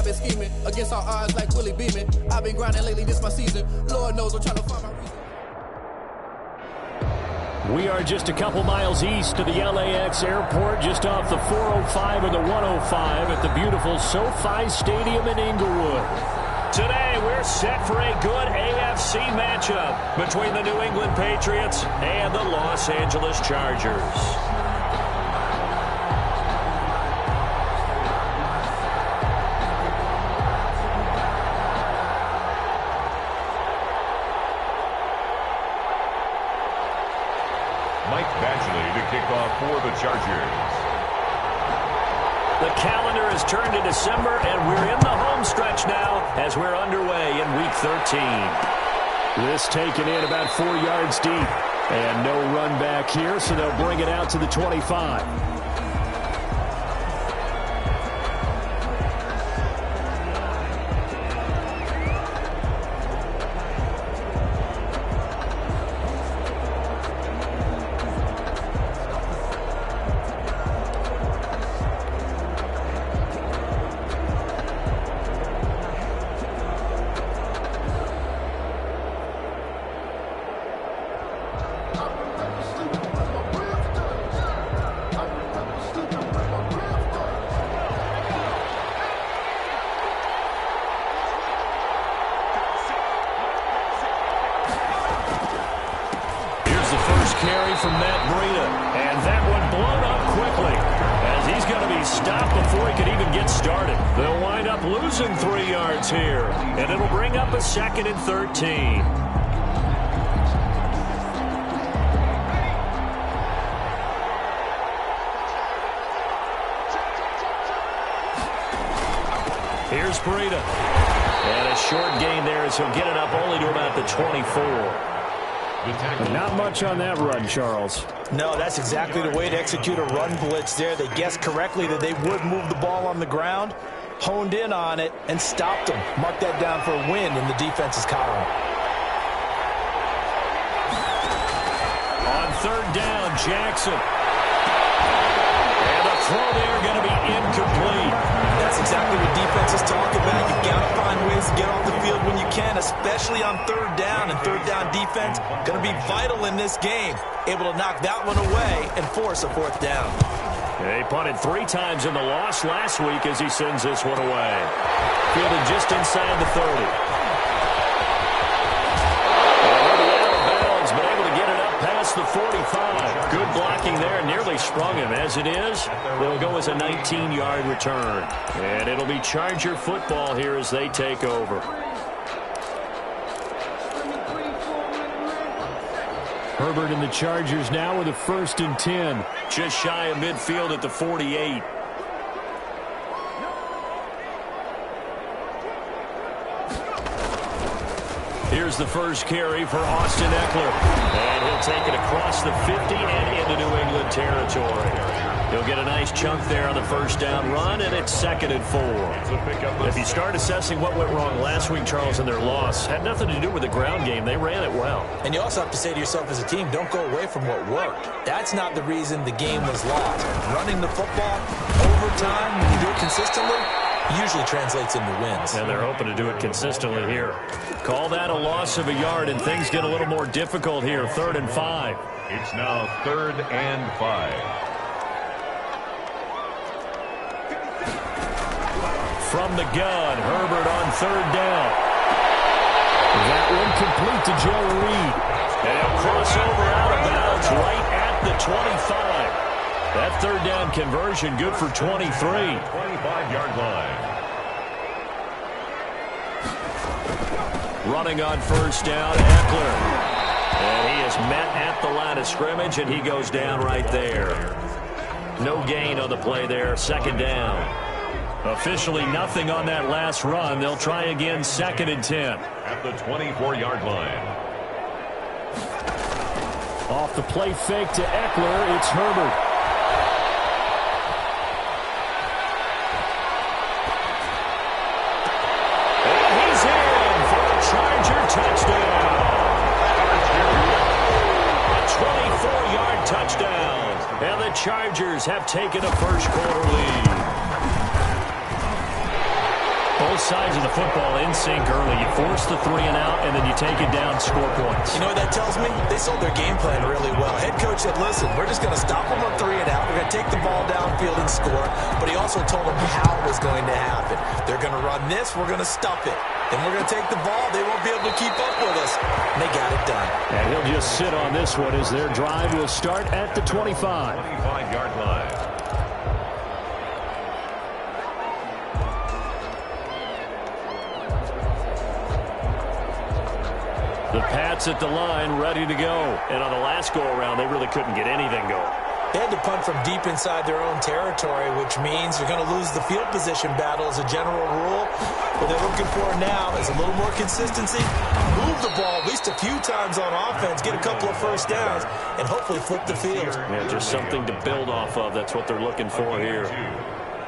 been scheming against all odds like Willie Beeman. I've been grinding lately, this my season. Lord knows I'm trying to find my reason. We are just a couple miles east of the LAX airport, just off the 405 or the 105 at the beautiful SoFi Stadium in Inglewood. Today, we're set for a good AFC matchup between the New England Patriots and the Los Angeles Chargers. Kick off for the Chargers. The calendar has turned to December, and we're in the home stretch now as we're underway in Week 13. This taken in about 4 yards deep, and no run back here, so they'll bring it out to the 25. Carry from Matt Breida, and that one blown up quickly as he's going to be stopped before he can even get started. They'll wind up losing 3 yards here, and it'll bring up a 2nd and 13. Here's Breida, and a short gain there as he'll get it up only to about the 24. Not much on that run, Charles. No, that's exactly the way to execute a run blitz there. They guessed correctly that they would move the ball on the ground, honed in on it, and stopped them. Mark that down for a win in the defense's column. On 3rd down, Jackson. And the throw there going to be incomplete. That's exactly what defenses talk about. You've got to find ways to get off the field when you can, especially on 3rd down. And 3rd down defense going to be vital in this game. Able to knock that one away and force a 4th down. They punted 3 times in the loss last week as he sends this one away. Fielded just inside the 30. But able to get it up past the 45. Good blocking there, nearly sprung him. As it is, they'll go as a 19-yard return. And it'll be Charger football here as they take over. Herbert and the Chargers now with a 1st and 10. Just shy of midfield at the 48. Here's the first carry for Austin Eckler. And he'll take it across the 50 and into New England territory. He'll get a nice chunk there on the 1st down run, and it's 2nd and 4. If you start assessing what went wrong last week, Charles, in their loss, had nothing to do with the ground game. They ran it well. And you also have to say to yourself as a team, don't go away from what worked. That's not the reason the game was lost. Running the football, overtime, when you do it consistently, usually translates into wins. And they're hoping to do it consistently here. Call that a loss of a yard, and things get a little more difficult here. 3rd and 5. It's now 3rd and 5. From the gun, Herbert on 3rd down. That one complete to Joe Reed. And he'll cross over out of bounds right at the 25. That 3rd down conversion good for 23. 25-yard line. Running on 1st down, Eckler. And he is met at the line of scrimmage, and he goes down right there. No gain on the play there, 2nd down. Officially nothing on that last run. They'll try again, 2nd and 10. At the 24-yard line. Off the play fake to Eckler, it's Herbert. And he's in for a Charger touchdown. A 24-yard touchdown. And the Chargers have taken a 1st quarter lead. both sides of the football in sync early. You force the 3 and out, and then you take it down, score points. You know what that tells me? They sold their game plan really well. Head coach said, listen, we're just going to stop them on 3 and out. We're going to take the ball downfield and score. But he also told them how it was going to happen. They're going to run this. We're going to stop it. Then we're going to take the ball. They won't be able to keep up with us. And they got it done. And he'll just sit on this one as their drive will start at the 25. 25-yard line. The Pats at the line, ready to go. And on the last go-around, they really couldn't get anything going. They had to punt from deep inside their own territory, which means you're going to lose the field position battle as a general rule. What they're looking for now is a little more consistency, move the ball at least a few times on offense, get a couple of first downs, and hopefully flip the field. Yeah, just something to build off of. That's what they're looking for here.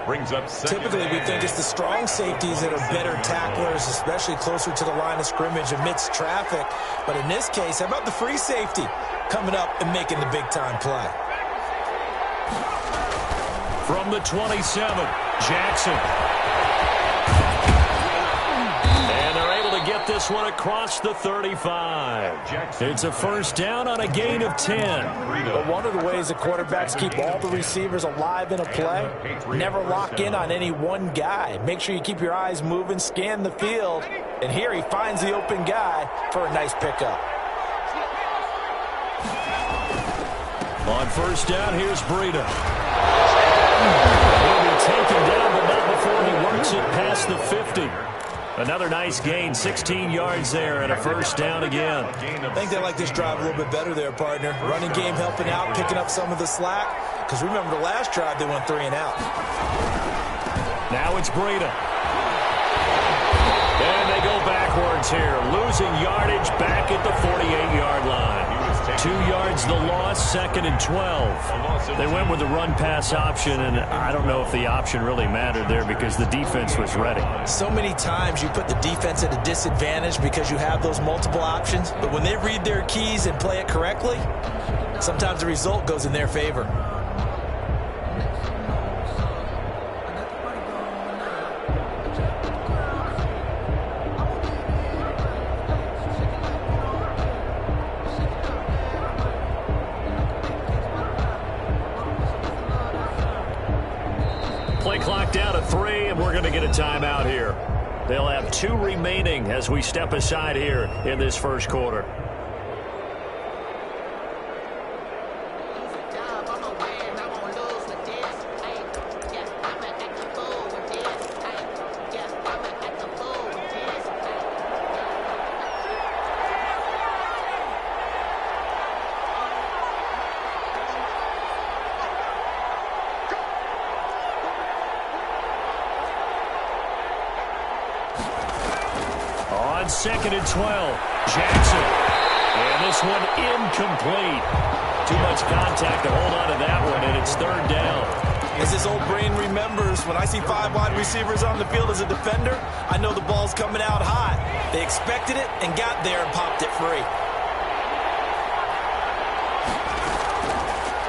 Brings up Typically, we think it's the strong safeties that are better tacklers, especially closer to the line of scrimmage amidst traffic. But in this case, how about the free safety coming up and making the big-time play? From the 27, Jackson. And they're able to get this one across the 35. It's a first down on a gain of 10. But one of the ways the quarterbacks keep all the receivers alive in a play, never lock in on any one guy. Make sure you keep your eyes moving, scan the field. And here he finds the open guy for a nice pickup. On first down, here's Breida. He'll be taken down, but not before he works it past the 50. Another nice gain, 16 yards there, and a first down again. I think they like this drive a little bit better there, partner. Running game helping out, picking up some of the slack. Because remember, the last drive, they went 3 and out. Now it's Breida. And they go backwards here, losing yardage back at the 48-yard line. 2 yards the loss, 2nd and 12. They went with the run-pass option, and I don't know if the option really mattered there because the defense was ready. So many times you put the defense at a disadvantage because you have those multiple options, but when they read their keys and play it correctly, sometimes the result goes in their favor. Play clock down to 3, and we're going to get a timeout here. They'll have 2 remaining as we step aside here in this first quarter. On 2nd and 12, Jackson. And this one incomplete. Too much contact to hold on to that one, and it's 3rd down. As his old brain remembers, when I see 5 wide receivers on the field as a defender, I know the ball's coming out high. They expected it and got there and popped it free.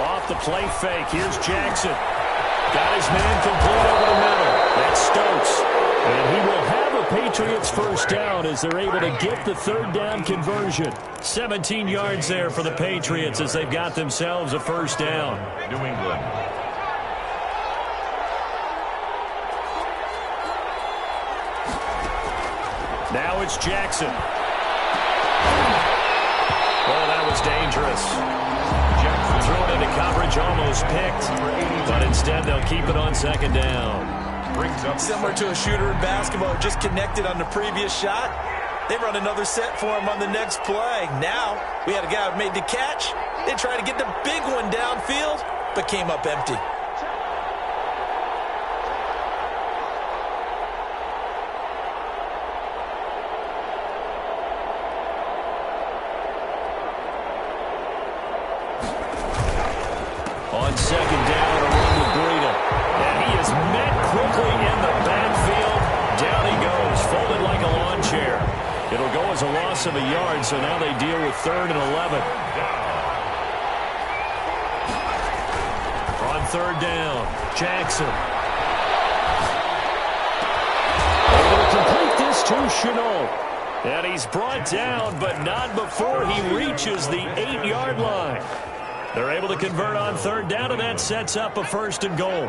Off the play fake, here's Jackson. Got his man complete over the middle. That's Stokes. And he will have a Patriots first down as they're able to get the 3rd down conversion. 17 yards there for the Patriots as they've got themselves a first down. New England. Now it's Jackson. Oh, that was dangerous. Jackson thrown into coverage, almost picked. But instead, they'll keep it on 2nd down. Similar to a shooter in basketball, just connected on the previous shot. They run another set for him on the next play. Now, we had a guy who made the catch. They tried to get the big one downfield, but came up empty. On 2nd down, a run with Breida. And he is met quickly in the backfield. Down he goes, folded like a lawn chair. It'll go as a loss of a yard, so now they deal with 3rd and 11. On 3rd down, Jackson. Able to pass to Chenault. And he's brought down, but not before he reaches the 8-yard line. They're able to convert on third down, and that sets up a 1st and goal.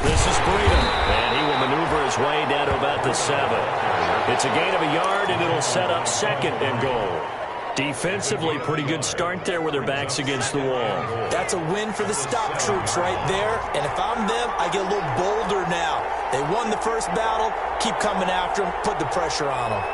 This is Breeden, and he will maneuver his way down to about the 7. It's a gain of a yard, and it'll set up 2nd and goal. Defensively, pretty good start there with their backs against the wall. That's a win for the stop troops right there. And if I'm them, I get a little bolder now. They won the first battle. Keep coming after them. Put the pressure on them.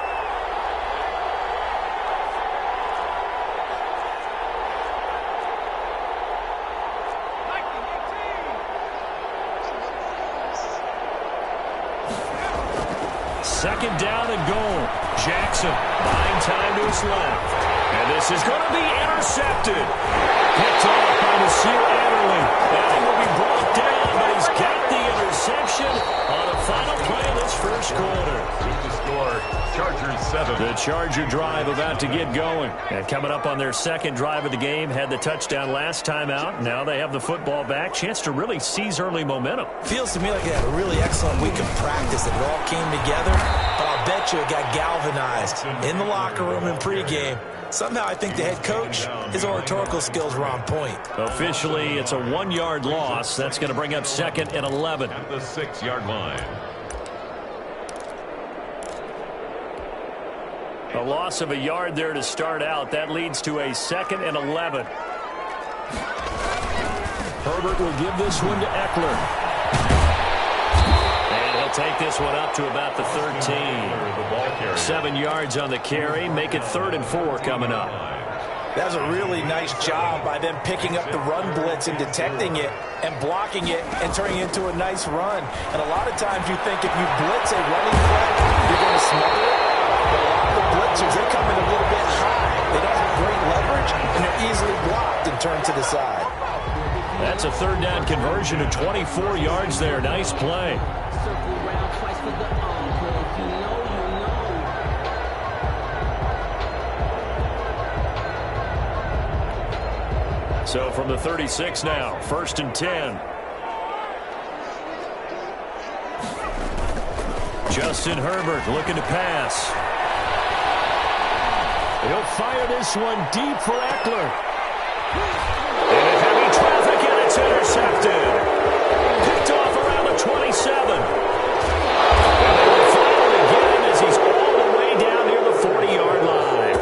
Second down and goal. Jackson buying time to his left. And this is going to be intercepted. Picked off by Nasir Adderley. And he will be brought down, but he's got the interception on the final play of this first quarter. The score, Chargers 7. The Charger drive about to get going. And coming up on their second drive of the game, had the touchdown last time out. Now they have the football back. Chance to really seize early momentum. Feels to me like they had a really excellent week of practice. It all came together. But I'll bet you it got galvanized in the locker room in pregame. Somehow I think the head coach, his oratorical skills were on point. Officially, it's a 1-yard loss. That's going to bring up 2nd and 11. At the 6-yard line. A loss of a yard there to start out. That leads to a 2nd and 11. Herbert will give this one to Eckler. And he'll take this one up to about the 13. 7 yards on the carry. Make it 3rd and 4 coming up. That was a really nice job by them picking up the run blitz and detecting it and blocking it and turning it into a nice run. And a lot of times you think if you blitz a running play, you're going to smother it. But a lot of the blitzers, they come in a little bit high. They don't have great leverage, and they're easily blocked and turned to the side. That's a 3rd down conversion of 24 yards there. Nice play. So from the 36 now, 1st and 10. Justin Herbert looking to pass. He'll fire this one deep for Eckler. And heavy traffic, and it's intercepted. Picked off around the 27. And they will fire it again as he's all the way down near the 40-yard line.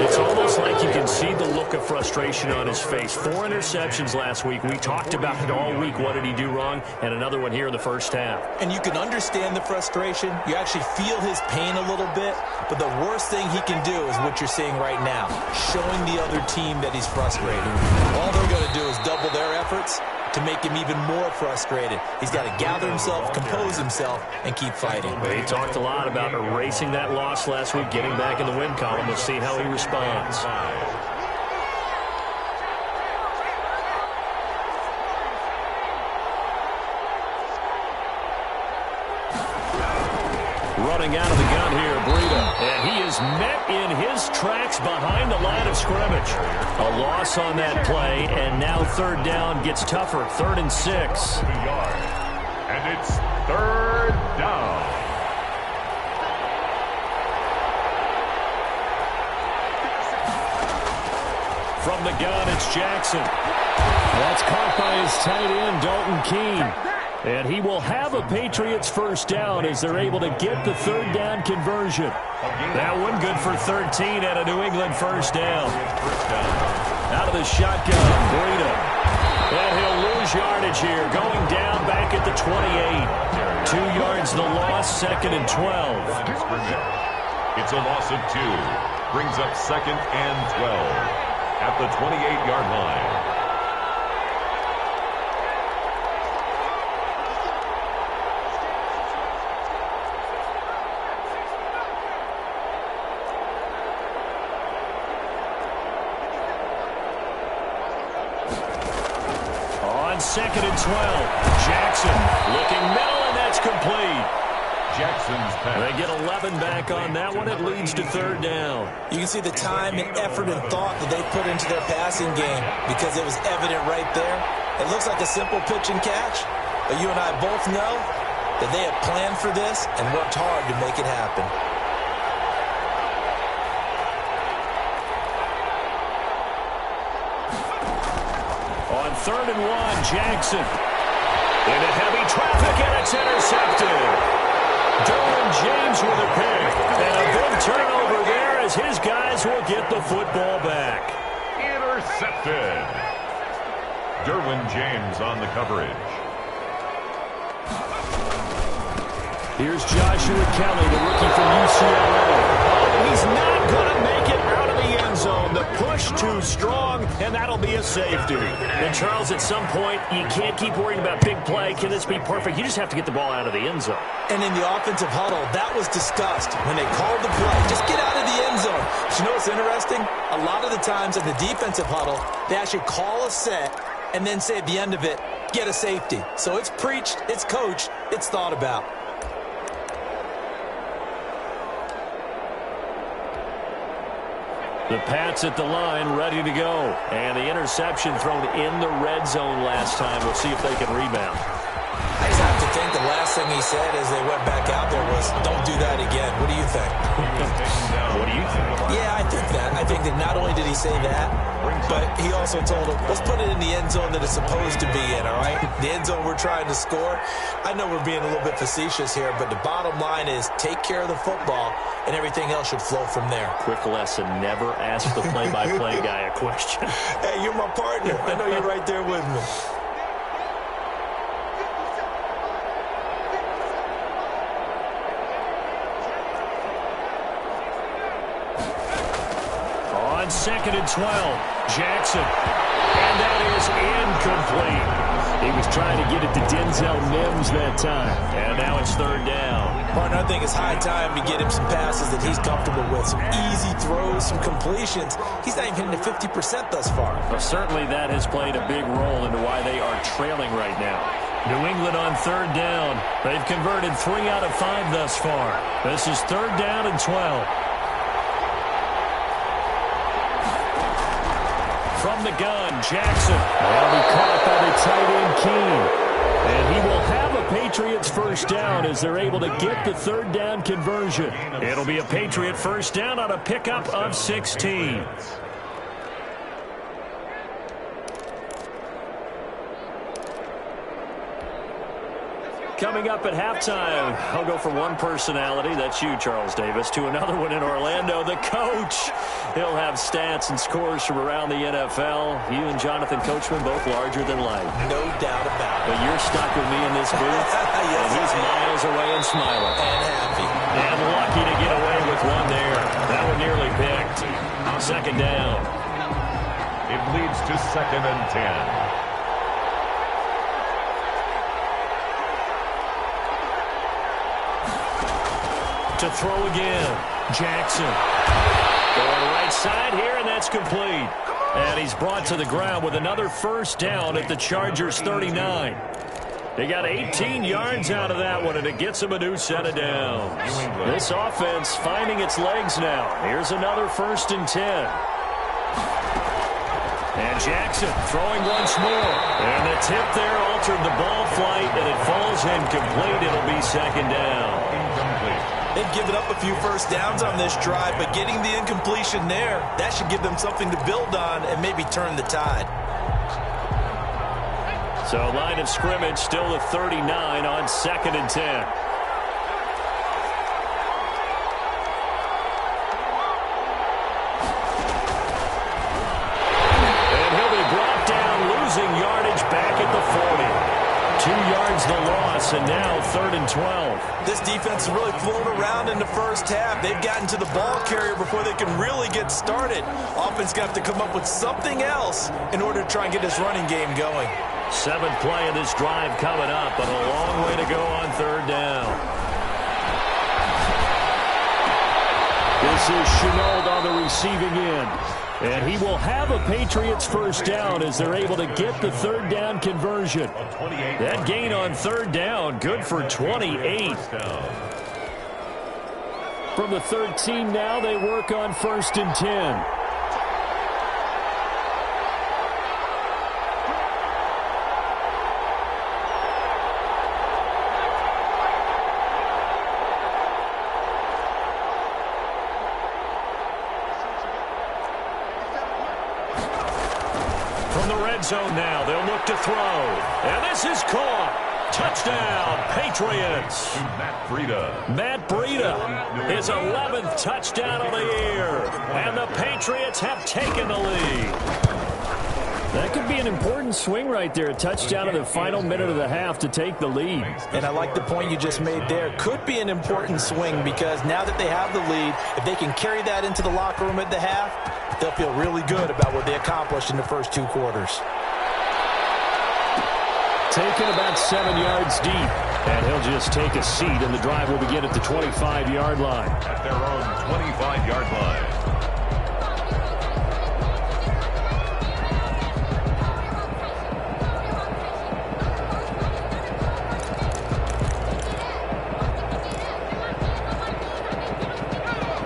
It's almost like you can see the look of frustration on his face. 4 interceptions last week. We talked about it all week. What did he do wrong? And another one here in the first half. And you can understand the frustration. You actually feel his pain a little bit. But the worst thing he can do is what you're seeing right now, showing the other team that he's frustrated. All they're going to do is double their efforts to make him even more frustrated. He's got to gather himself, compose himself, and keep fighting. He talked a lot about erasing that loss last week, getting back in the win column. We'll see how he responds. Running out of the gun here, Breeden. And he is met in his tracks behind the line of scrimmage. A loss on that play, and now 3rd down gets tougher. 3rd and 6. And it's 3rd down. From the gun, it's Jackson. That's caught by his tight end, Dalton Keene. And he will have a Patriots 1st down as they're able to get the 3rd down conversion. That one good for 13 and a New England 1st down. Out of the shotgun, Breeden. And he'll lose yardage here, going down back at the 28. 2 yards the loss, 2nd and 12. It's a loss of 2. Brings up 2nd and 12 at the 28-yard line. On 2nd and 12, Jackson looking middle, and that's complete. Jackson's pass. They get 11 back on that one. It leads to third down. You can see the time and effort and thought that they put into their passing game because it was evident right there. It looks like a simple pitch and catch, but you and I both know that they have planned for this and worked hard to make it happen. On 3rd and 1, Jackson. Into heavy traffic, and it's intercepted. Derwin James with a pick. And a big turnover there as his guys will get the football back. Intercepted. Derwin James on the coverage. Here's Joshua Kelly, the rookie from UCLA. He's not going to make it out of the end zone. The push too strong, and that'll be a safety. And, Charles, at some point, you can't keep worrying about big play. Can this be perfect? You just have to get the ball out of the end zone. And in the offensive huddle, that was discussed when they called the play. Just get out of the end zone. But you know what's interesting? A lot of the times in the defensive huddle, they actually call a set and then say at the end of it, get a safety. So it's preached, it's coached, it's thought about. The Pats at the line, ready to go. And the interception thrown in the red zone last time. We'll see if they can rebound. I just have to think the last thing he said as they went back out there was, don't do that again. What do you think? What do you think? Yeah, I think that. I think that not only did he say that, but he also told him, let's put it in the end zone that it's supposed to be in, all right? The end zone we're trying to score. I know we're being a little bit facetious here, but the bottom line is take care of the football, and everything else should flow from there. Quick lesson, never ask the play-by-play guy a question. Hey, you're my partner. I know you're right there with me. On 2nd and 12, Jackson. And that is incomplete. He was trying to get it to Denzel Mims that time. And now it's 3rd down. Partner, I think it's high time to get him some passes that he's comfortable with. Some easy throws, some completions. He's not even hitting the 50% thus far. Well, certainly that has played a big role into why they are trailing right now. New England on 3rd down. They've converted 3 out of 5 thus far. This is 3rd down and 12. From the gun, Jackson. That'll be caught by the tight end, Keene. And he will have a Patriots first down as they're able to get the 3rd down conversion. It'll be a Patriot first down on a pickup of 16. Coming up at halftime, I'll go from one personality, that's you, Charles Davis, to another one in Orlando, the coach. He'll have stats and scores from around the NFL. You and Jonathan Coachman, both larger than life. No doubt about it. But you're stuck with me in this booth, yes, and he's miles away and smiling. And happy. And lucky to get away with one there. That one nearly picked. 2nd down. It leads to 2nd and 10. To throw again, Jackson. Going right side here, and that's complete. And he's brought to the ground with another first down at the Chargers' 39. They got 18 yards out of that one, and it gets them a new set of downs. This offense finding its legs now. Here's another 1st and 10. And Jackson throwing once more. And the tip there altered the ball flight, and it falls incomplete. It'll be 2nd down. They've given up a few first downs on this drive, but getting the incompletion there, that should give them something to build on and maybe turn the tide. So line of scrimmage still the 39 on 2nd and 10. And he'll be brought down, losing yardage back at the 40. 2 yards the loss, and now 3rd and 12. This defense has really flown around in the first half. They've gotten to the ball carrier before they can really get started. Offense got to come up with something else in order to try and get this running game going. 7th play of this drive coming up, but a long way to go on 3rd down. This is Chenault on the receiving end. And he will have a Patriots first down as they're able to get the 3rd down conversion. That gain on 3rd down, good for 28. From the 13 now, they work on 1st and 10. From the red zone now, they'll look to throw. And this is caught. Touchdown, Patriots. Matt Breida, his 11th touchdown of the year. And the Patriots have taken the lead. That could be an important swing right there. A touchdown in the final minute of the half to take the lead. And I like the point you just made there. Could be an important swing because now that they have the lead, if they can carry that into the locker room at the half, they'll feel really good about what they accomplished in the first 2 quarters. Taken about 7 yards deep. And he'll just take a seat, and the drive will begin at the 25-yard line. At their own 25-yard line.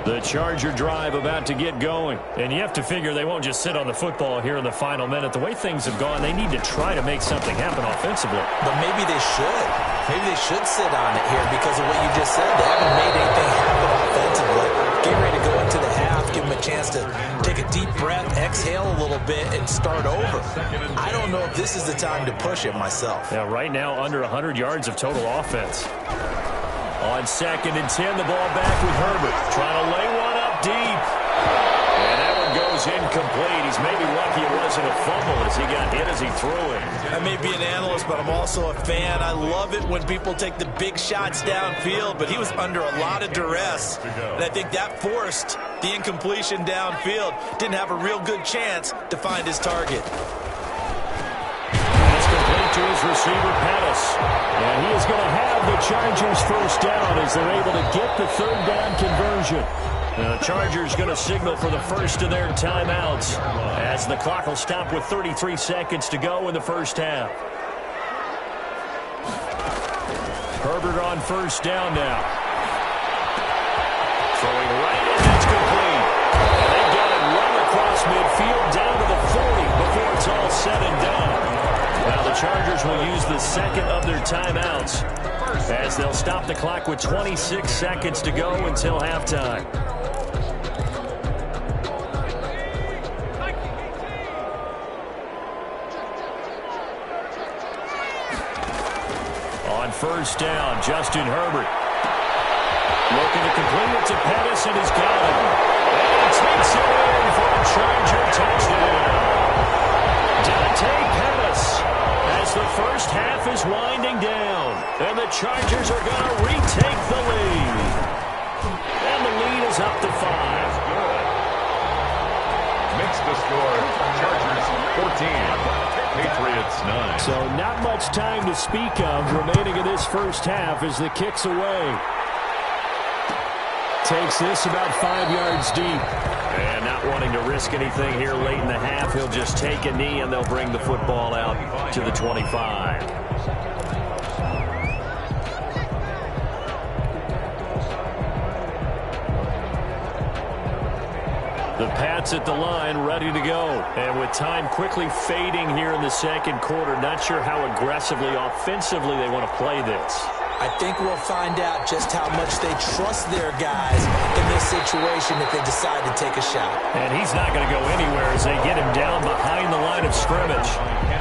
The Charger drive about to get going. And you have to figure they won't just sit on the football here in the final minute. The way things have gone, they need to try to make something happen offensively. But maybe they should. Maybe they should sit on it here because of what you just said. They haven't made anything happen offensively. Getting ready to go into the half, give them a chance to take a deep breath, exhale a little bit, and start over. I don't know if this is the time to push it myself. Yeah, right now under 100 yards of total offense. On 2nd and 10, the ball back with Herbert. Trying to lay one up deep. And that one goes incomplete. He's maybe lucky it wasn't a fumble as he got hit as he threw it. I may be an analyst, but I'm also a fan. I love it when people take the big shots downfield, but he was under a lot of duress. And I think that forced the incompletion downfield. Didn't have a real good chance to find his target. To his receiver, Pettis. And he is going to have the Chargers first down as they're able to get the 3rd down conversion. The Chargers going to signal for the first of their timeouts as the clock will stop with 33 seconds to go in the first half. Herbert on 1st down now. Throwing right in, that's complete. And they got it run across midfield down to the 40 before it's all said and done. Now the Chargers will use the 2nd of their timeouts as they'll stop the clock with 26 seconds to go until halftime. On 1st down, Justin Herbert. Looking to complete it to Pettis, and he's got it. And he takes it in for a Charger touchdown. Dante Pettis. As the first half is winding down, and the Chargers are going to retake the lead. And the lead is up to 5. Makes the score, Chargers 14, Patriots 9. So not much time to speak of remaining in this first half as the kick's away. Takes this about 5 yards deep. And not wanting to risk anything here late in the half, he'll just take a knee and they'll bring the football out to the 25. The Pats at the line, ready to go. And with time quickly fading here in the 2nd quarter, not sure how aggressively, offensively they want to play this. I think we'll find out just how much they trust their guys in this situation if they decide to take a shot. And he's not going to go anywhere as they get him down behind the line of scrimmage.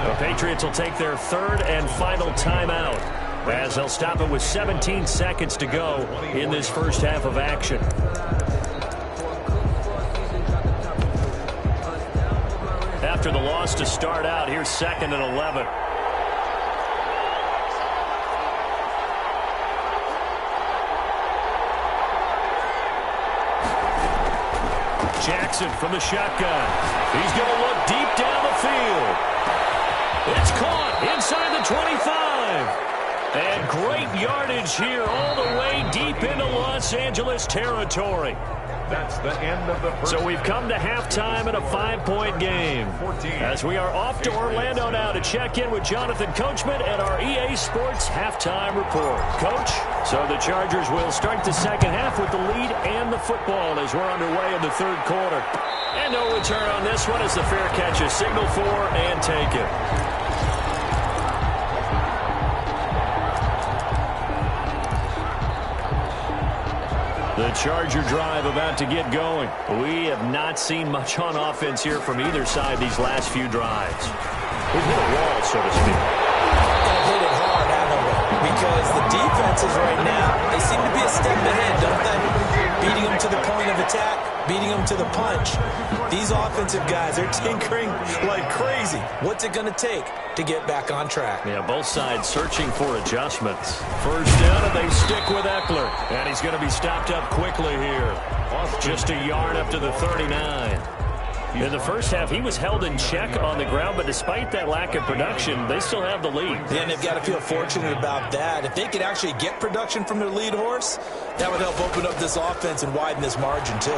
The Patriots will take their 3rd and final timeout as they'll stop it with 17 seconds to go in this first half of action. After the loss to start out, here's 2nd and 11. Jackson from the shotgun. He's going to look deep down the field. It's caught inside the 25. And great yardage here all the way deep into Los Angeles territory. That's the end of the first. So we've come to halftime in a 5-point game. As we are off to Orlando now to check in with Jonathan Coachman at our EA Sports halftime report. Coach, so the Chargers will start the second half with the lead and the football as we're underway in the third quarter. And no return on this one as the fair catch is signaled for and taken. The Charger drive about to get going. We have not seen much on offense here from either side these last few drives. We've hit a wall, so to speak. They've hit it hard, haven't we? Because the defenses right now, they seem to be a step ahead, don't they? Beating them to the point of attack, beating them to the punch. These offensive guys, they're tinkering like crazy. What's it going to take to get back on track? Yeah, both sides searching for adjustments. First down, and they stick with Eckler. And he's going to be stopped up quickly here. Just a yard up to the 39. In the first half, he was held in check on the ground, but despite that lack of production, they still have the lead. Yeah, and they've got to feel fortunate about that. If they could actually get production from their lead horse, that would help open up this offense and widen this margin, too.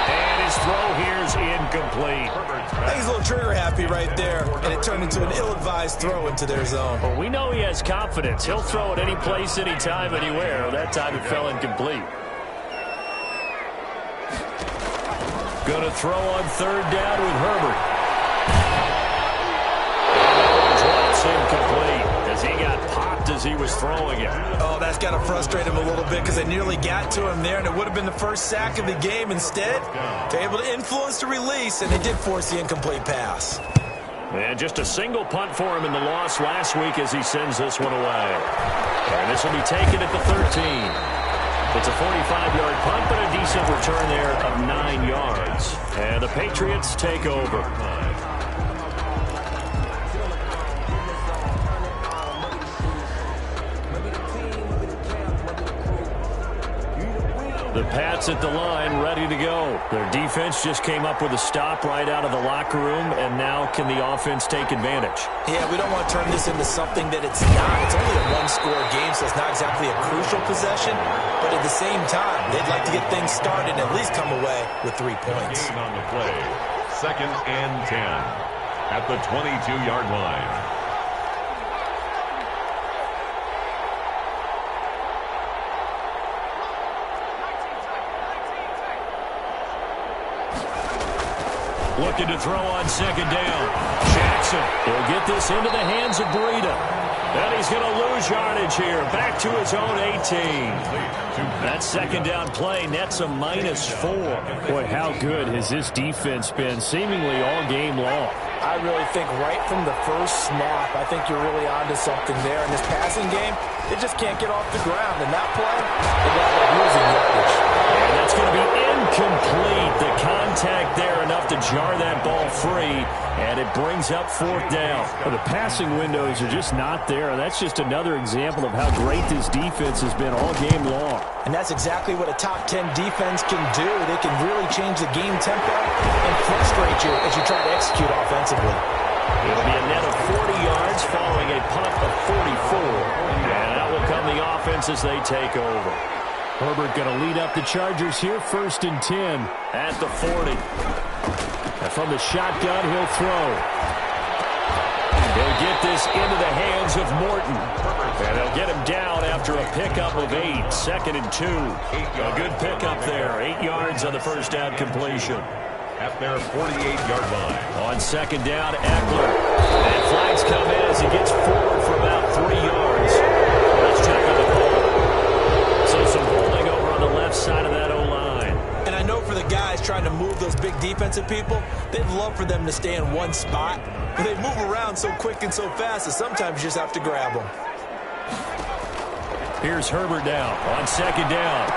And his throw here is incomplete. I think he's a little trigger happy right there, and it turned into an ill-advised throw into their zone. Well, we know he has confidence. He'll throw it any place, anytime, anywhere. That time it fell incomplete. Going to throw on third down with Herbert. Drops incomplete as he got popped as he was throwing it. Oh, that's got to frustrate him a little bit because they nearly got to him there, and it would have been the first sack of the game. Instead, they're able to influence the release, and they did force the incomplete pass. And just a single punt for him in the loss last week as he sends this one away. And this will be taken at the 13. It's a 45-yard punt, but a decent return there of 9 yards. And the Patriots take over. The Pats at the line, ready to go. Their defense just came up with a stop right out of the locker room, and now can the offense take advantage? Yeah, we don't want to turn this into something that it's not. It's only a one-score game, so it's not exactly a crucial possession. But at the same time, they'd like to get things started and at least come away with 3 points. On the play, 2nd and 10 at the 22-yard line. Looking to throw on second down. Jackson will get this into the hands of Breida. And he's going to lose yardage here. Back to his own 18. That second down play nets a -4. Boy, how good has this defense been seemingly all game long? I really think right from the first snap, I think you're really onto something there. In this passing game, they just can't get off the ground. And that play, they got losing yardage. And that's going to be incomplete. The contact there enough to jar that ball free, and it brings up 4th down. Well, the passing windows are just not there, and that's just another example of how great this defense has been all game long. And that's exactly what a top 10 defense can do. They can really change the game tempo and frustrate you as you try to execute offensively. It'll be a net of 40 yards following a punt of 44. And that will come the offense as they take over. Herbert going to lead up the Chargers here, 1st and 10 at the 40. And from the shotgun, he'll throw. He'll get this into the hands of Morton. And they'll get him down after a pickup of 8, 2nd and 2. A good pickup there, 8 yards on the first down completion. At their 48-yard line. On second down, Eckler. And flags come in as he gets forward for about 3 yards. Let's check on the call. So some holding over on the left side of that O-line. And I know for the guys trying to move those big defensive people, they'd love for them to stay in one spot. But they move around so quick and so fast that sometimes you just have to grab them. Here's Herbert now on second down.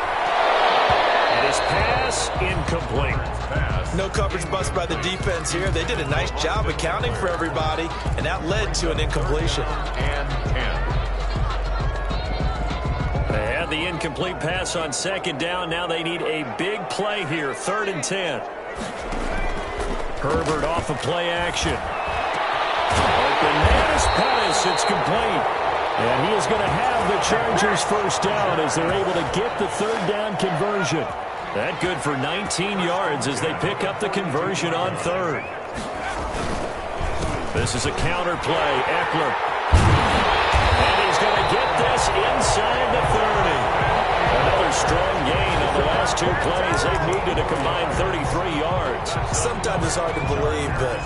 And his pass incomplete. No coverage bust by the defense here. They did a nice job accounting for everybody, and that led to an incompletion. And 10. They had the incomplete pass on second down. Now they need a big play here, 3rd and 10. Herbert off of play action. Open man is Pettis. It's complete. And he is going to have the Chargers first down as they're able to get the third down conversion. That good for 19 yards as they pick up the conversion on third. This is a counter play. Eckler. And he's going to get this inside the 30. Another strong gain on the last two plays. They've moved it a combined 33 yards. Sometimes it's hard to believe, but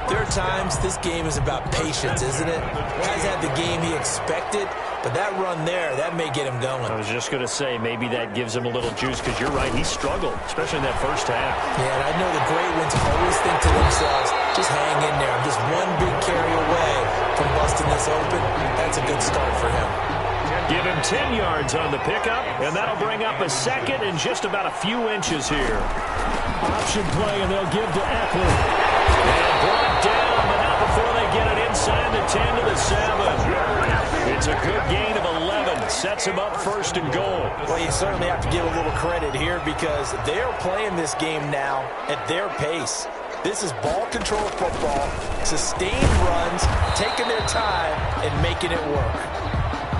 there are times this game is about patience, isn't it? Guy's had the game he expected, but that run there, that may get him going. I was just going to say, maybe that gives him a little juice, because you're right, he struggled, especially in that first half. Yeah, and I know the great ones always think to themselves, just hang in there. I'm just one big carry away from busting this open. That's a good start for him. Give him 10 yards on the pickup, and that'll bring up a second and just about a few inches here. Option play, and they'll give to Eckler. And brought down, but not before they get it inside the 10 to the 7. It's a good gain of 11. Sets him up first and goal. Well, you certainly have to give a little credit here because they are playing this game now at their pace. This is ball control football, sustained runs, taking their time, and making it work.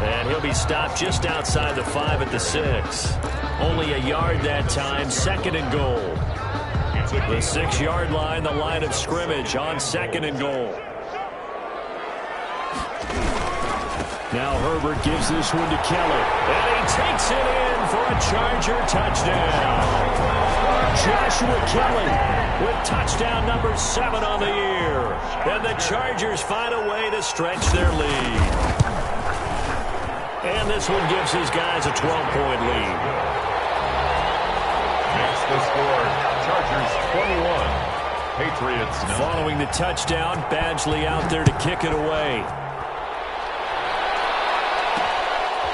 And he'll be stopped just outside the 5 at the 6. Only a yard that time, second and goal. The 6-yard line, the line of scrimmage on second and goal. Now Herbert gives this one to Kelly. And he takes it in for a Charger touchdown. Joshua Kelly with touchdown number 7 on the year. And the Chargers find a way to stretch their lead. And this one gives his guys a 12-point lead. Makes the score. Chargers 21. Patriots 9. Following the touchdown, Badgley out there to kick it away.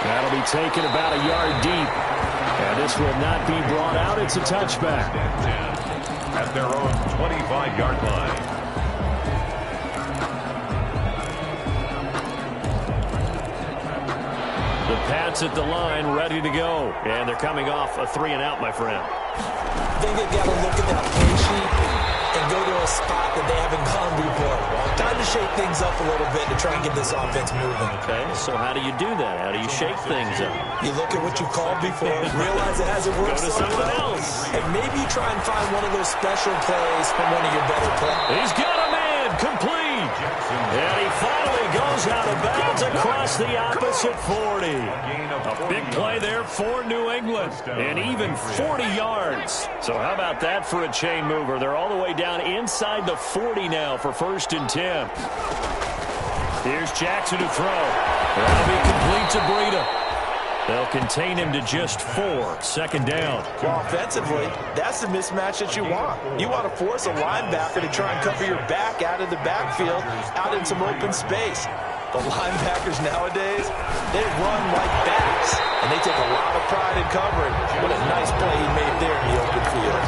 That'll be taken about a yard deep. And this will not be brought out. It's a touchback. At their own 25-yard line. The Pats at the line, ready to go. And they're coming off a 3-and-out, my friend. I think they've got to look at that play sheet and go to a spot that they haven't gone before. Time to shake things up a little bit to try and get this offense moving. Okay, so how do you do that? How do you shake things up? You look at what you called before, realize it hasn't worked Go to so something well, else. and maybe you try and find one of those special plays from one of your better players. He's got a man, complete. And he finally goes out of bounds across the opposite 40. A big play there for New England. And even 40 yards. So how about that for a chain mover? They're all the way down inside the 40 now for 1st and 10. Here's Jackson to throw. That'll be complete to Breida. They'll contain him to just 4. Second down. Well, offensively, that's the mismatch that you want. You want to force a linebacker to try and cover your back out of the backfield, out in some open space. The linebackers nowadays, they run like bats, and they take a lot of pride in covering. What a nice play he made there in the open field.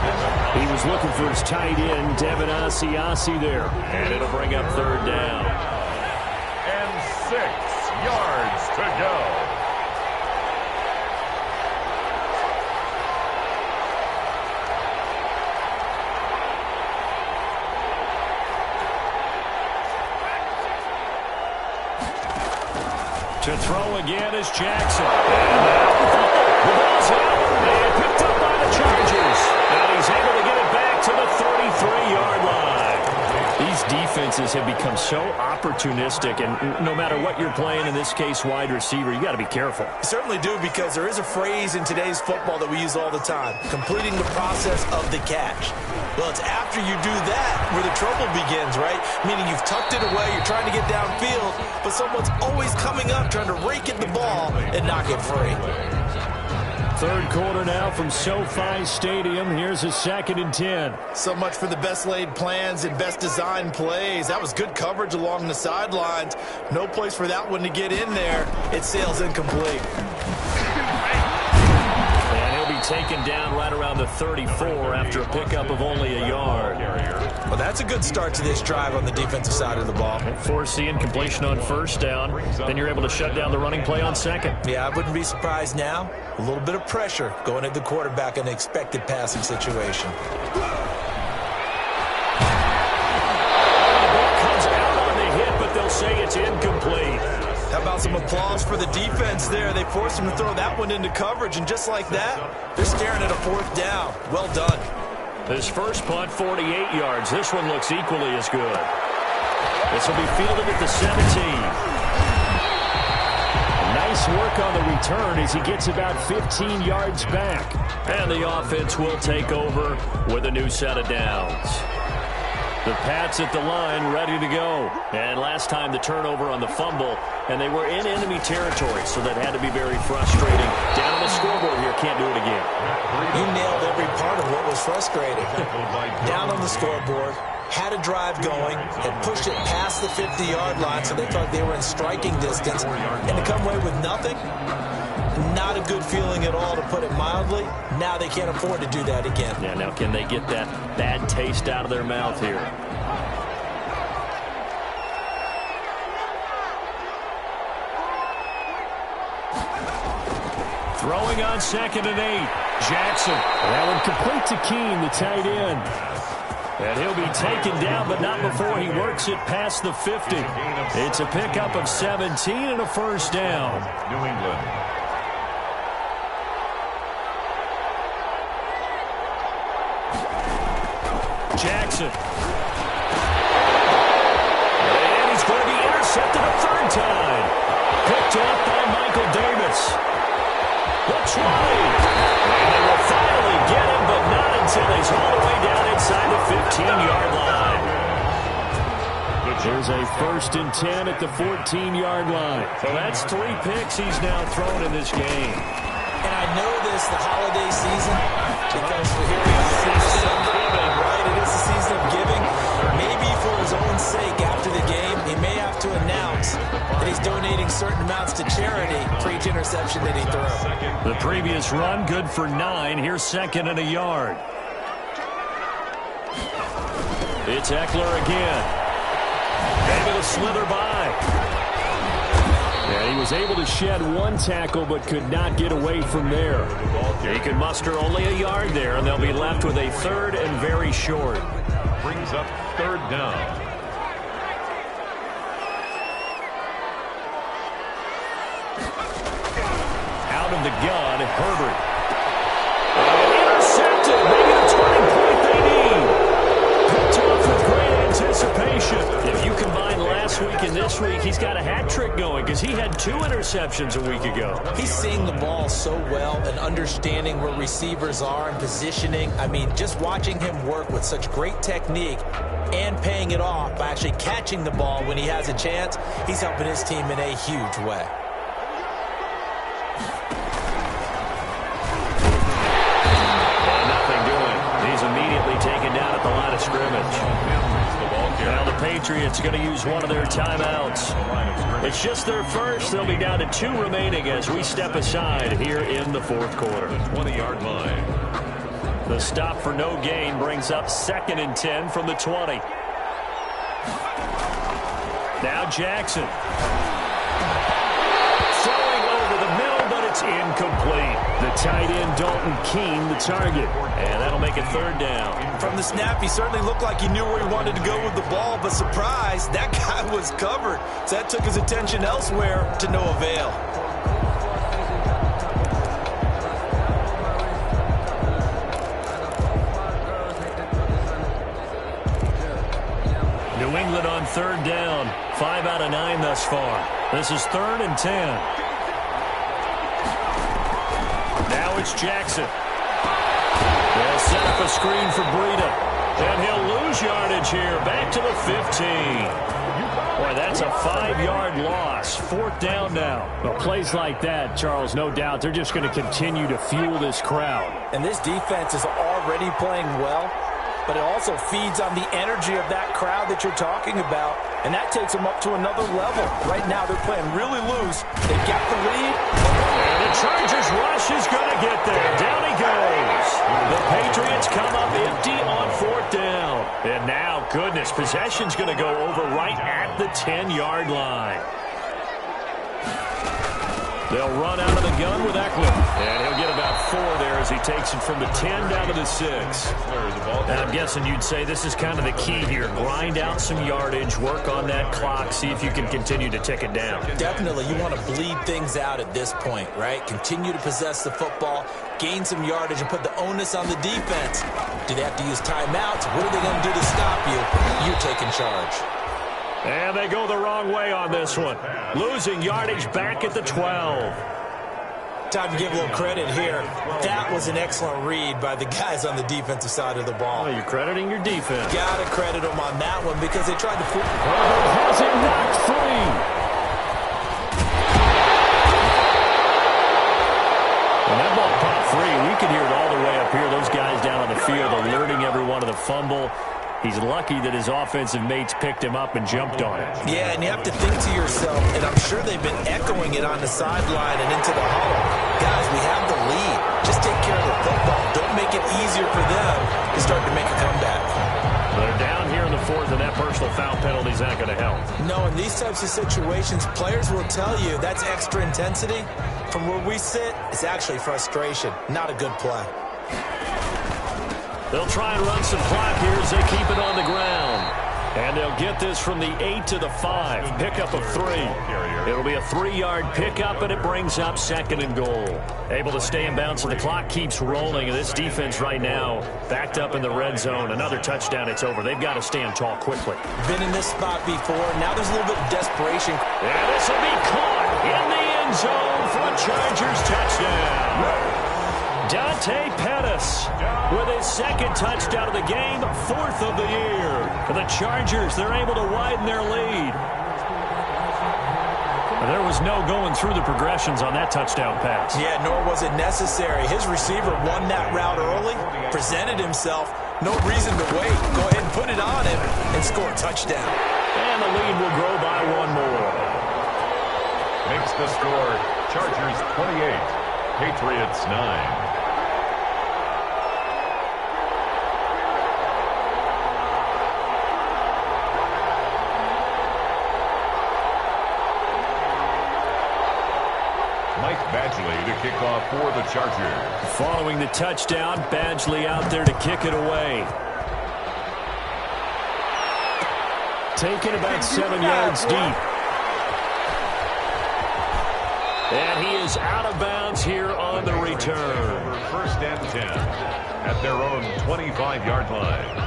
He was looking for his tight end, Devin Asiasi there. And it'll bring up third down. And 6 yards to go. To throw again is Jackson. And the ball's out and picked up by the Chargers. And he's able to get it back to the 33-yard line. These defenses have become so opportunistic, and no matter what you're playing, in this case wide receiver, you got to be careful. You certainly do, because there is a phrase in today's football that we use all the time, completing the process of the catch. Well, it's after you do that where the trouble begins, right? Meaning you've tucked it away, you're trying to get downfield, but someone's always coming up trying to rake at the ball and knock it free. Third quarter now from SoFi Stadium. Here's a 2nd and 10. So much for the best laid plans and best designed plays. That was good coverage along the sidelines. No place for that one to get in there. It sails incomplete. Taken down right around the 34 after a pickup of only a yard. Well, that's a good start to this drive on the defensive side of the ball. Force the incompletion on first down. Then you're able to shut down the running play on second. Yeah, I wouldn't be surprised now. A little bit of pressure going at the quarterback in an expected passing situation. Comes out on the hit Some applause for the defense there. They forced him to throw that one into coverage, and just like that, they're staring at a 4th down. Well done. His first punt, 48 yards. This one looks equally as good. This will be fielded at the 17. Nice work on the return as he gets about 15 yards back. And the offense will take over with a new set of downs. The Pats at the line, ready to go. And last time the turnover on the fumble, and they were in enemy territory, so that had to be very frustrating. Down on the scoreboard here, can't do it again. You nailed every part of what was frustrating. Down on the scoreboard, had a drive going, and pushed it past the 50-yard line, so they thought they were in striking distance. And to come away with nothing, not a good feeling at all, to put it mildly. Now they can't afford to do that again. Yeah, now can they get that bad taste out of their mouth here? Throwing on 2nd and 8. Jackson. That one complete to Keene, the tight end. And he'll be taken down, but not before he works it past the 50. It's a pickup of 17 and a 1st down. New England. Jackson. And he's going to be intercepted a 3rd time. Picked off by Michael Davis. The 20. And they will finally get him, but not until he's all the way down inside the 15-yard line. There's a 1st and 10 at the 14-yard line. So that's 3 picks he's now thrown in this game. And I know this, the holiday season, because we're here in December, right? It is the season of giving. Maybe for his own sake, after the game, he may have to announce that he's donating certain amounts to charity for each interception that he threw. The previous run, good for 9. Here's 2nd and a yard. It's Eckler again. Able to slither by. Yeah, he was able to shed 1 tackle, but could not get away from there. He can muster only a yard there, and they'll be left with a 3rd and very short. Brings up 3rd down. Out of the gun, Herbert. Intercepted. Maybe the turning point they need. Picked off with great anticipation. If you combine last week and this week, he's got a hat trick going because he had 2 interceptions a week ago. He's seeing the ball so well and understanding where receivers are and positioning. I mean, just watching him work with such great technique and paying it off by actually catching the ball when he has a chance, he's helping his team in a huge way. Nothing doing. He's immediately taken down at the line of scrimmage. Now the Patriots going to use one of their timeouts. It's just their first. They'll be down to 2 remaining as we step aside here in the 4th quarter. 20-yard line. The stop for no gain brings up 2nd and 10 from the 20. Now Jackson. Throwing over the middle, but it's incomplete. The tight end, Dalton Keene, the target. And that'll make it 3rd down. From the snap, he certainly looked like he knew where he wanted to go with the ball, but surprise, that guy was covered. So that took his attention elsewhere to no avail. New England on 3rd down. 5 out of 9 thus far. This is 3rd and 10. Now it's Jackson. They'll set up a screen for Breida. And he'll lose yardage here. Back to the 15. Boy, that's a 5-yard loss. 4th down now. Well, plays like that, Charles, no doubt, they're just going to continue to fuel this crowd. And this defense is already playing well, but it also feeds on the energy of that crowd that you're talking about, and that takes them up to another level. Right now, they're playing really loose. They got the lead. And the Chargers rush is going to get there. Down he goes. The Patriots come up empty on 4th down. And now, goodness, possession's going to go over right at the 10-yard line. They'll run out of the gun with Eckler. And he'll get about 4 there as he takes it from the 10 down to the 6. And I'm guessing you'd say this is kind of the key here. Grind out some yardage, work on that clock, see if you can continue to tick it down. Definitely. You want to bleed things out at this point, right? Continue to possess the football, gain some yardage, and put the onus on the defense. Do they have to use timeouts? What are they going to do to stop you? You're taking charge. And they go the wrong way on this one. Losing yardage back at the 12. Time to give a little credit here. That was an excellent read by the guys on the defensive side of the ball. Well, you're crediting your defense. Got to credit them on that one because they tried to... Has it knocked free. And that ball popped free. We could hear it all the way up here. Those guys down on the field alerting everyone of the fumble. He's lucky that his offensive mates picked him up and jumped on it. Yeah, and you have to think to yourself, and I'm sure they've been echoing it on the sideline and into the huddle. Guys, we have the lead. Just take care of the football. Don't make it easier for them to start to make a comeback. They're down here in the 4th, and that personal foul penalty is not going to help. No, in these types of situations, players will tell you that's extra intensity. From where we sit, it's actually frustration. Not a good play. They'll try and run some clock here as they keep it on the ground. And they'll get this from the 8 to the 5. Pickup of 3. It'll be a 3-yard pickup, and it brings up 2nd and goal. Able to stay in bounds, so the clock keeps rolling. And this defense right now backed up in the red zone. Another touchdown, it's over. They've got to stand tall quickly. Been in this spot before. Now there's a little bit of desperation. And this will be caught in the end zone for a Chargers touchdown. Dante Pettis with his 2nd touchdown of the game, 4th of the year. For the Chargers, they're able to widen their lead. There was no going through the progressions on that touchdown pass. Yeah, nor was it necessary. His receiver won that route early, presented himself. No reason to wait. Go ahead and put it on him and score a touchdown. And the lead will grow by 1 more. Makes the score Chargers 28, Patriots 9. Badgley to kick off for the Chargers. Following the touchdown, Badgley out there to kick it away. Taken about 7 yards deep. And he is out of bounds here on the return. 1st and 10 at their own 25-yard line.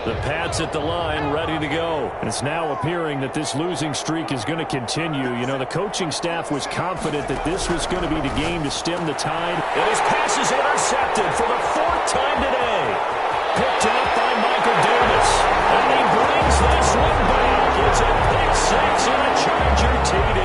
The Pats at the line, ready to go. It's now appearing that this losing streak is going to continue. You know, the coaching staff was confident that this was going to be the game to stem the tide. And his pass is intercepted for the 4th time today. Picked up by Michael Davis. And he brings this one back. It's a pick 6 and a Charger TD.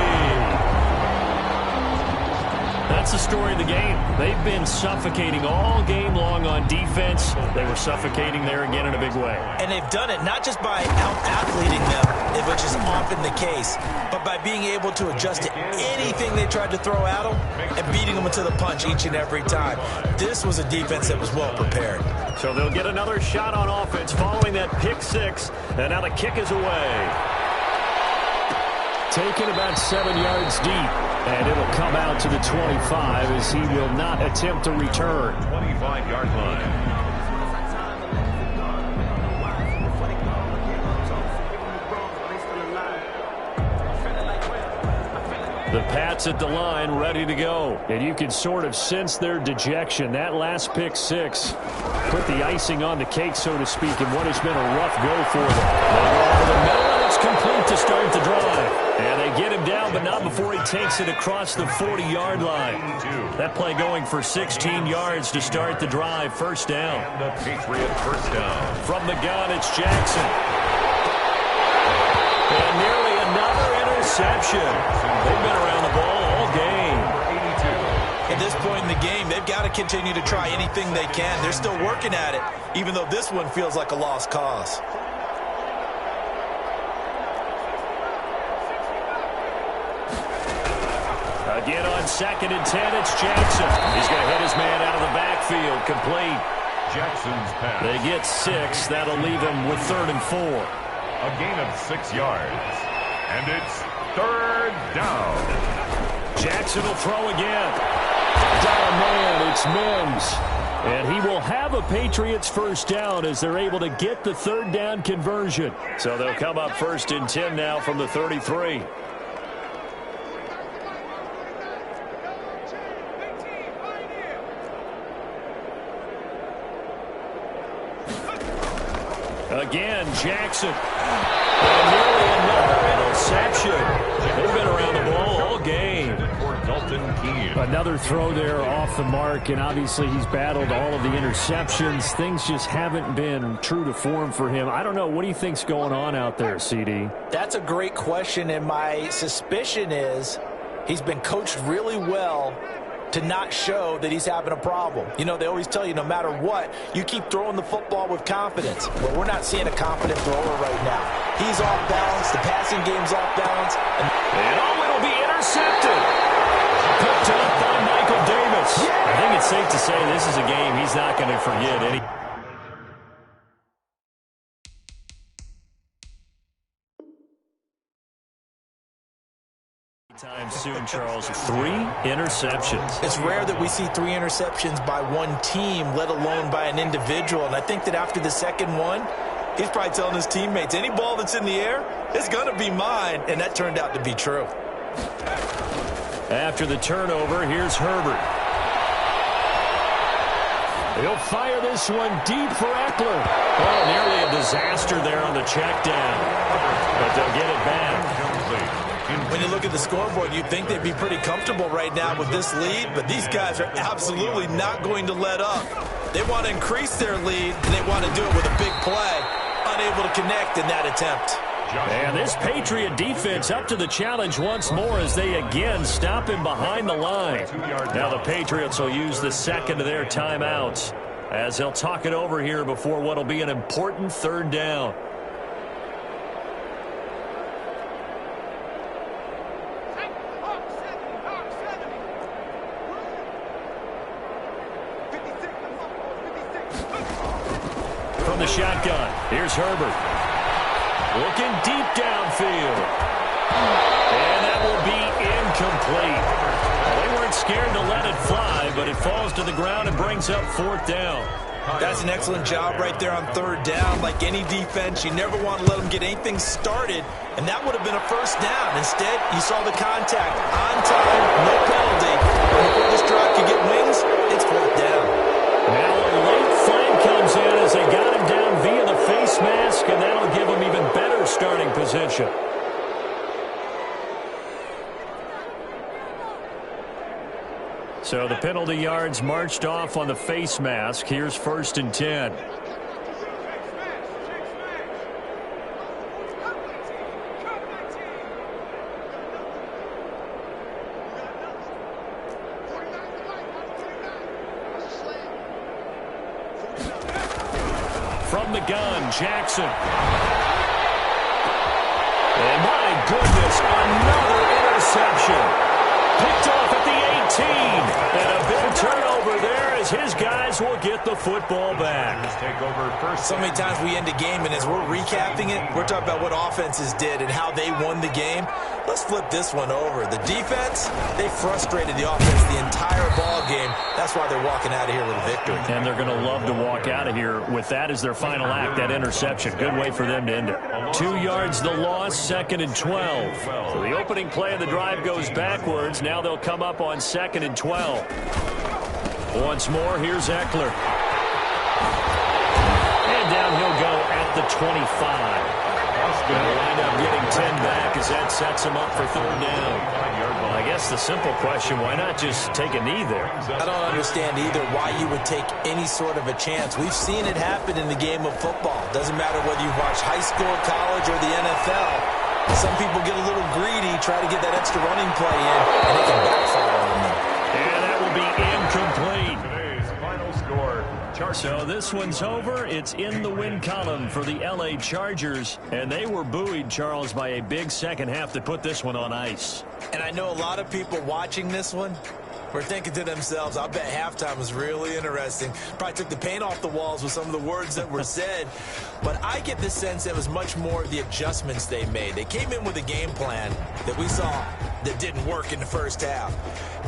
That's the story of the game. They've been suffocating all game long on defense. They were suffocating there again in a big way. And they've done it not just by out-athleting them, which is often the case, but by being able to adjust to anything they tried to throw at them and beating them into the punch each and every time. This was a defense that was well prepared. So they'll get another shot on offense following that pick 6, and now the kick is away. Taken about 7 yards deep. And it'll come out to the 25 as he will not attempt to return. 25-yard line. The Pats at the line ready to go. And you can sort of sense their dejection. That last pick 6 put the icing on the cake, so to speak, in what has been a rough go for them. They go over the middle, and it's complete to start the drive. And they get him down, but not before he takes it across the 40-yard line. That play going for 16 yards to start the drive. 1st down. And the Patriot 1st down. From the gun, it's Jackson. And nearly another interception. They've been around the ball all game. At this point in the game, they've got to continue to try anything they can. They're still working at it, even though this one feels like a lost cause. Again on 2nd and 10, it's Jackson. He's going to hit his man out of the backfield. Complete. Jackson's pass. They get 6. That'll leave him with 3rd and 4. A gain of 6 yards. And it's 3rd down. Jackson will throw again. Got a man, it's Mims. And he will have a Patriots first down as they're able to get the third down conversion. So they'll come up 1st and 10 now from the 33. Again, Jackson. And nearly another interception. They've been around the ball all game. Another throw there off the mark, and obviously he's battled all of the interceptions. Things just haven't been true to form for him. I don't know. What do you think's going on out there, CD? That's a great question, and my suspicion is he's been coached really well to not show that he's having a problem. You know, they always tell you no matter what, you keep throwing the football with confidence. Well, we're not seeing a confident thrower right now. He's off balance. The passing game's off balance. And it'll be intercepted. Picked up by Michael Davis. I think it's safe to say this is a game he's not going to forget any. Time soon, Charles. 3 interceptions. It's rare that we see 3 interceptions by one team, let alone by an individual. And I think that after the second one, he's probably telling his teammates, any ball that's in the air is going to be mine. And that turned out to be true. After the turnover, here's Herbert. He'll fire this one deep for Eckler. Oh, nearly a disaster there on the check down. But they'll get it back. When you look at the scoreboard, you'd think they'd be pretty comfortable right now with this lead, but these guys are absolutely not going to let up. They want to increase their lead, and they want to do it with a big play. Unable to connect in that attempt. And this Patriot defense up to the challenge once more as they again stop him behind the line. Now the Patriots will use the second of their timeouts as they'll talk it over here before what will be an important third down. From the shotgun, here's Herbert. Looking deep downfield. And that will be incomplete. Well, they weren't scared to let it fly, but it falls to the ground and brings up 4th down. That's an excellent job right there on 3rd down. Like any defense, you never want to let them get anything started, and that would have been a first down. Instead, you saw the contact on time, no penalty. And before this drive could get wings, it's 4th down. Now a late flag comes in as they got him down via the face mask, and that'll give him even better starting position. So the penalty yards marched off on the face mask. Here's 1st and 10. From the gun, Jackson. And my goodness, another interception. Picked off at the 18. And a big turnover there as his guys will get the football back. So many times we end a game, and as we're recapping it, we're talking about what offenses did and how they won the game. Let's flip this one over. The defense, they frustrated the offense the entire ball game. That's why they're walking out of here with a victory. And they're going to love to walk out of here with that as their final act, that interception. Good way for them to end it. 2 yards the loss, 2nd and 12. So the opening play of the drive goes backwards. Now they'll come up on 2nd and 12. Once more, here's Eckler. And down he'll go at the 25. Going to wind up getting 10 back as that sets him up for 3rd down. Well, I guess the simple question, why not just take a knee there? I don't understand either why you would take any sort of a chance. We've seen it happen in the game of football. Doesn't matter whether you watch high school, college, or the NFL. Some people get a little greedy, try to get that extra running play in, and it can backfire on them. And that will be incomplete. Today's final score. So this one's over. It's in the win column for the L.A. Chargers. And they were buoyed, Charles, by a big second half to put this one on ice. And I know a lot of people watching this one, were thinking to themselves, I bet halftime was really interesting. Probably took the paint off the walls with some of the words that were said. But I get the sense it was much more the adjustments they made. They came in with a game plan that we saw that didn't work in the first half.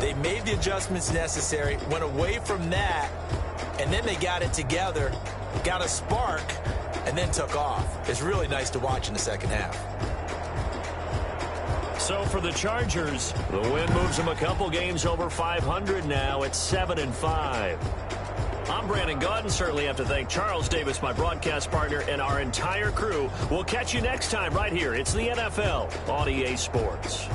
They made the adjustments necessary, went away from that, and then they got it together, got a spark, and then took off. It's really nice to watch in the second half. So for the Chargers, the win moves them a couple games over 500 now at 7-5. I'm Brandon Gaudin. Certainly have to thank Charles Davis, my broadcast partner, and our entire crew. We'll catch you next time right here. It's the NFL on EA Sports.